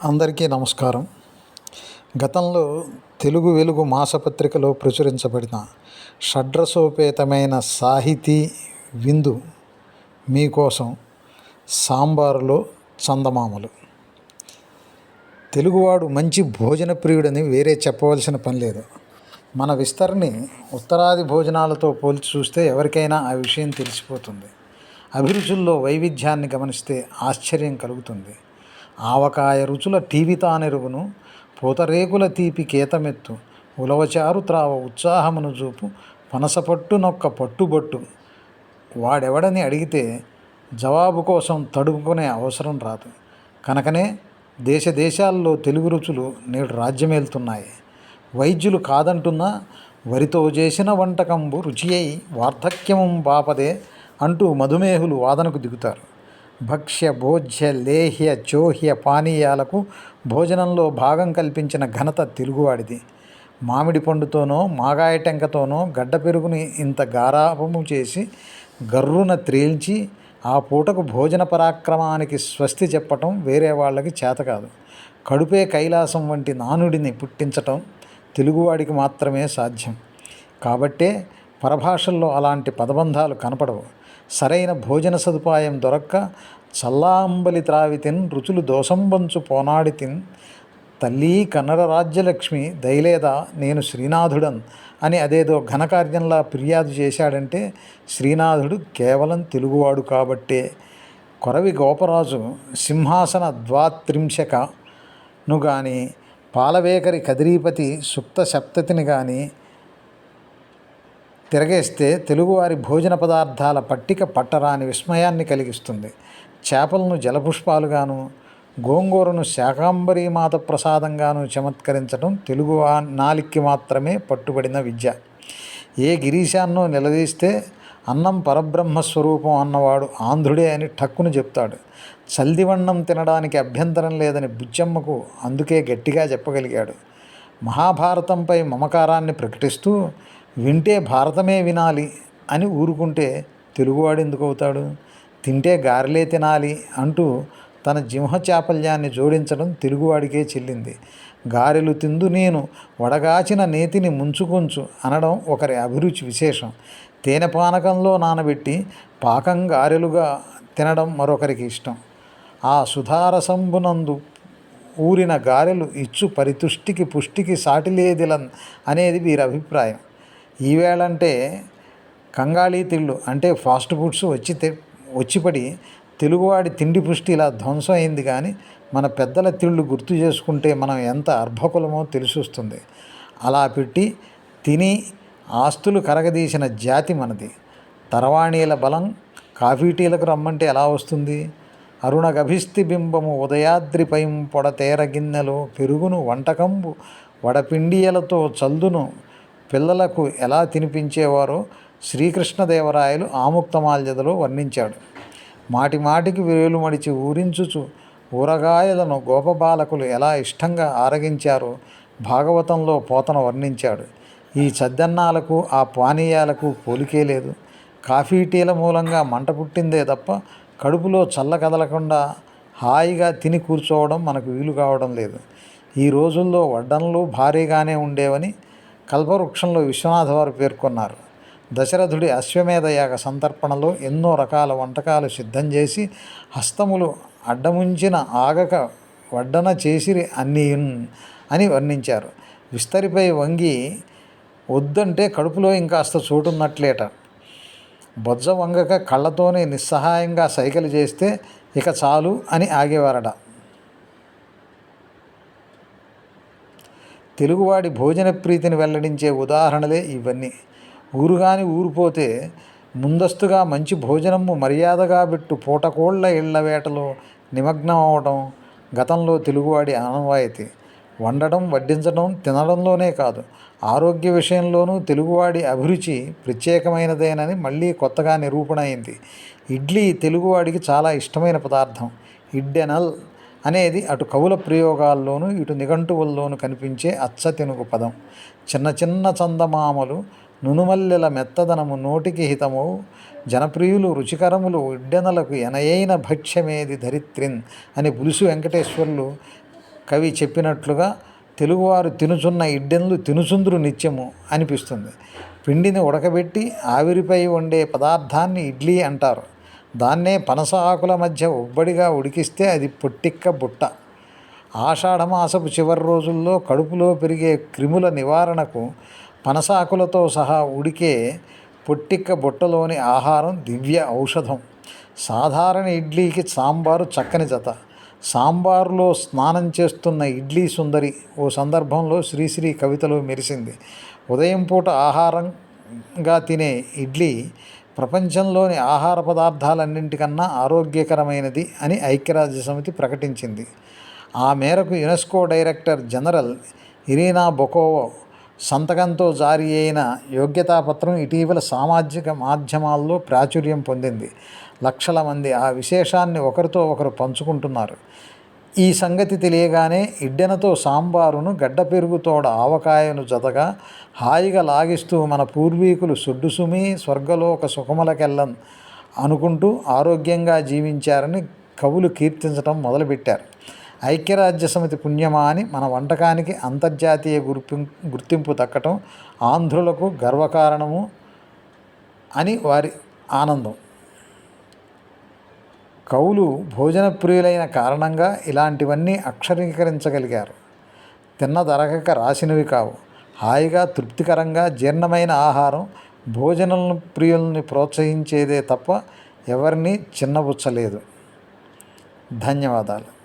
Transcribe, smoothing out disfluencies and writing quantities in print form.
అందరికీ నమస్కారం. గతంలో తెలుగు వెలుగు మాసపత్రికలో ప్రచురించబడిన షడ్రసోపేతమైన సాహితీ విందు మీకోసం సాంబారులో చందమామలు. తెలుగువాడు మంచి భోజన ప్రియుడని వేరే చెప్పవలసిన పని లేదు. మన విస్తరణి ఉత్తరాది భోజనాలతో పోల్చి చూస్తే ఎవరికైనా ఆ విషయం తెలిసిపోతుంది. అభిరుచుల్లో వైవిధ్యాన్ని గమనిస్తే ఆశ్చర్యం కలుగుతుంది. ఆవకాయ రుచుల టీవితానెరుగును, పూతరేకుల తీపి కేతమెత్తు, ఉలవచారు త్రావ ఉత్సాహమును చూపు, పనసపట్టునొక్క పట్టుబట్టు. వాడెవడని అడిగితే జవాబు కోసం తడుపుకునే అవసరం రాదు. కనుకనే దేశ దేశాల్లో తెలుగు రుచులు నేడు రాజ్యమేలుతున్నాయి. వైద్యులు కాదంటున్నా వరితో చేసిన వంటకంబు రుచి అయి వార్ధక్యము బాపదే అంటూ మధుమేహులు వాదనకు దిగుతారు. భక్ష్య భోజ్య లేహ్య చోహ్య పానీయాలకు భోజనంలో భాగం కల్పించిన ఘనత తెలుగువాడిది. మామిడి పండుతోనో మాగాయ టెంకతోనో గడ్డ పెరుగుని ఇంత గారాపము చేసి గర్రున త్రేల్చి ఆ పూటకు భోజన పరాక్రమానికి స్వస్తి చెప్పటం వేరే వాళ్ళకి చేత కాదు. కడుపే కైలాసం వంటి నానుడిని పుట్టించటం తెలుగువాడికి మాత్రమే సాధ్యం. కాబట్టే పరభాషల్లో అలాంటి పదబంధాలు కనపడవు. సరైన భోజన సదుపాయం దొరక్క చల్లాంబలి త్రావితిన్ రుచులు దోసంబంచు పోనాడితిన్ తల్లీ కన్నడ రాజ్యలక్ష్మి దయలేదా నేను శ్రీనాథుడన్ అని అదేదో ఘనకార్యంలా ఫిర్యాదు చేశాడంటే శ్రీనాథుడు కేవలం తెలుగువాడు కాబట్టే. కొరవి గోపరాజు సింహాసన ద్వాత్రింశకను గాని పాలవేకరి కదిరీపతి సుప్త సప్తతిని గాని తిరగేస్తే తెలుగువారి భోజన పదార్థాల పట్టిక పట్టరాని విస్మయాన్ని కలిగిస్తుంది. చేపలను జలపుష్పాలుగాను, గోంగూరను శాకాంబరీమాత ప్రసాదంగాను చమత్కరించడం తెలుగు నాలికి మాత్రమే పట్టుబడిన విద్య. ఏ గిరీశాన్నో నిలదీస్తే అన్నం పరబ్రహ్మస్వరూపం అన్నవాడు ఆంధ్రుడే అని ఠక్కును చెప్తాడు. చల్దివన్నం తినడానికి అభ్యంతరం లేదని బుచ్చమ్మకు అందుకే గట్టిగా చెప్పగలిగాడు. మహాభారతంపై మమకారాన్ని ప్రకటిస్తూ వింటే భారతమే వినాలి అని ఊరుకుంటే తెలుగువాడు ఎందుకు అవుతాడు? తింటే గారెలే తినాలి అంటూ తన జింహ చాపల్యాన్ని జోడించడం తెలుగువాడికే చెల్లింది. గారెలు తిందు నేను వడగాచిన నేతిని ముంచుకొంచు అనడం ఒకరి అభిరుచి విశేషం. తేనె పానకంలో నానబెట్టి పాకం గారెలుగా తినడం మరొకరికి ఇష్టం. ఆ సుధారసంబునందు ఊరిన గారెలు ఇచ్చు పరితుష్టికి పుష్టికి సాటిలేదిలన్ అనేది వీరి అభిప్రాయం. ఈవేళంటే కంగాళీ తిళ్ళు అంటే ఫాస్ట్ ఫుడ్స్ వచ్చిపడి తెలుగువాడి తిండి పుష్టి ఇలా ధ్వంసం అయింది. కానీ మన పెద్దల తిళ్ళు గుర్తు చేసుకుంటే మనం ఎంత అర్భకులమో తెలిసొస్తుంది. అలా పెట్టి తిని ఆస్తులు కరగదీసిన జాతి మనది. తరవాణీల బలం కాఫీ టీలకు రమ్మంటే ఎలా వస్తుంది? అరుణగభిస్తి బింబము ఉదయాద్రిపైం పొడతేర గిన్నెలో పెరుగును వంటకంబు వడపిండియలతో చల్దును పిల్లలకు ఎలా తినిపించేవారో శ్రీకృష్ణదేవరాయలు ఆముక్తమాల్యదలో వర్ణించాడు. మాటి మాటికి వేలు మడిచి ఊరించుచు ఊరగాయలను గోపబాలకులు ఎలా ఇష్టంగా ఆరగించారో భాగవతంలో పోతన వర్ణించాడు. ఈ చద్దన్నాలకు ఆ పానీయాలకు పోలికే లేదు. కాఫీ టీల మూలంగా మంట పుట్టిందే తప్ప కడుపులో చల్ల కదలకుండా హాయిగా తిని కూర్చోవడం మనకు వీలు కావడం లేదు. ఈ రోజుల్లో వడ్డనలు భారీగానే ఉండేవని కల్పవృక్షంలో విశ్వనాథ వారు పేర్కొన్నారు. దశరథుడి అశ్వమేధయాగ సంతర్పణలో ఎన్నో రకాల వంటకాలు సిద్ధం చేసి హస్తములు అడ్డముంచిన ఆగక వడ్డన చేసిరి అన్నీ అని వర్ణించారు. విస్తరిపై వంగి వద్దంటే కడుపులో ఇంకాస్త చోటున్నట్లేట. బొజ్జ వంగక కళ్ళతోనే నిస్సహాయంగా సైకిల్ చేస్తే ఇక చాలు అని ఆగేవారట. తెలుగువాడి భోజన ప్రీతిని వెల్లడించే ఉదాహరణలే ఇవన్నీ. ఊరుగాని ఊరిపోతే ముందస్తుగా మంచి భోజనము మర్యాదగా పెట్టు పూటకోళ్ల ఇళ్ల వేటలో నిమగ్నం అవడం గతంలో తెలుగువాడి ఆనవాయితీ. వండడం వడ్డించడం తినడంలోనే కాదు ఆరోగ్య విషయంలోనూ తెలుగువాడి అభిరుచి ప్రత్యేకమైనదేనని మళ్ళీ కొత్తగా నిరూపణ అయింది. ఇడ్లీ తెలుగువాడికి చాలా ఇష్టమైన పదార్థం. ఇడ్డెనల్ అనేది అటు కవుల ప్రయోగాల్లోనూ ఇటు నిఘంటువుల్లోనూ కనిపించే అచ్చ తెనుగు పదం. చిన్న చిన్న చందమామలు నునుమల్లెల మెత్తదనము నోటికి హితము జనప్రియులు రుచికరములు ఇడ్డెనలకు ఎనయైన భక్ష్యమేది ధరిత్రిన్ అని పులుసు వెంకటేశ్వర్లు కవి చెప్పినట్లుగా తెలుగువారు తినుచున్న ఇడ్డెన్లు తినుచుందురు నిత్యము అనిపిస్తుంది. పిండిని ఉడకబెట్టి ఆవిరిపై వండే పదార్థాన్ని ఇడ్లీ అంటారు. దాన్నే పనస ఆకుల మధ్య ఉబ్బడిగా ఉడికిస్తే అది పొట్టిక్క బుట్ట. ఆషాఢమాసపు చివరి రోజుల్లో కడుపులో పెరిగే క్రిముల నివారణకు పనసాకులతో సహా ఉడికే పొట్టిక్క బుట్టలోని ఆహారం దివ్య ఔషధం. సాధారణ ఇడ్లీకి సాంబారు చక్కని జత. సాంబారులో స్నానం చేస్తున్న ఇడ్లీ సుందరి ఓ సందర్భంలో శ్రీశ్రీ కవితలో మెరిసింది. ఉదయం పూట ఆహారంగా తినే ఇడ్లీ ప్రపంచంలోని ఆహార పదార్థాలన్నింటికన్నా ఆరోగ్యకరమైనది అని ఐక్యరాజ్యసమితి ప్రకటించింది. ఆ మేరకు యునెస్కో డైరెక్టర్ జనరల్ ఇరీనా బొకోవా సంతకంతో జారీ అయిన యోగ్యతాపత్రం ఇటీవల సామాజిక మాధ్యమాల్లో ప్రాచుర్యం పొందింది. లక్షల మంది ఆ విశేషాన్ని ఒకరితో ఒకరు పంచుకుంటున్నారు. ఈ సంగతి తెలియగానే ఇడ్డెనతో సాంబారును, గడ్డ పెరుగుతోడ ఆవకాయను జతగా హాయిగా లాగిస్తూ మన పూర్వీకులు సొడ్డుసుమి స్వర్గలోక సుఖములకెల్లన్ అనుకుంటూ ఆరోగ్యంగా జీవించారని కవులు కీర్తించడం మొదలుపెట్టారు. ఐక్యరాజ్యసమితి పుణ్యమా అని మన వంటకానికి అంతర్జాతీయ గుర్తింపు దక్కటం ఆంధ్రులకు గర్వకారణము అని వారి ఆనందం. కవులు భోజన ప్రియులైన కారణంగా ఇలాంటివన్నీ అక్షరీకరించగలిగారు. తిన్నదరగక రాసినవి కావు. హాయిగా తృప్తికరంగా జీర్ణమైన ఆహారం భోజనం ప్రియుల్ని ప్రోత్సహించేదే తప్ప ఎవరిని చిన్నబుచ్చలేదు. ధన్యవాదాలు.